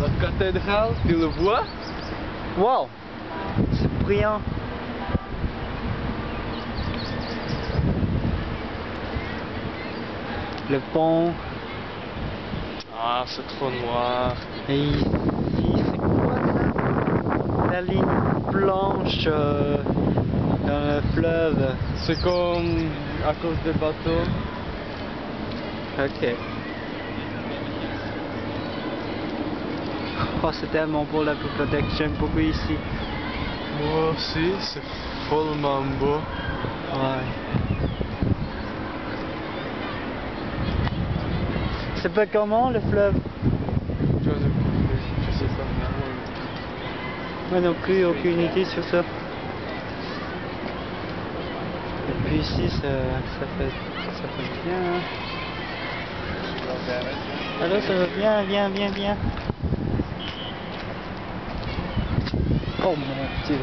La cathédrale, tu le vois? Wow, c'est brillant. Le pont. Ah, c'est trop noir. Et ici, c'est quoi ça? La ligne blanche dans le fleuve. C'est comme à cause des bateaux. Ok. Oh, c'est tellement beau la bibliothèque, j'aime beaucoup ici. Moi aussi, c'est follement beau. Ouais. C'est pas comment le fleuve? Je sais pas. Moi non plus, aucune idée sur ça. Et puis ici, ça fait bien. Hein. Alors ça va bien, bien, bien, bien. Oh mon Dieu.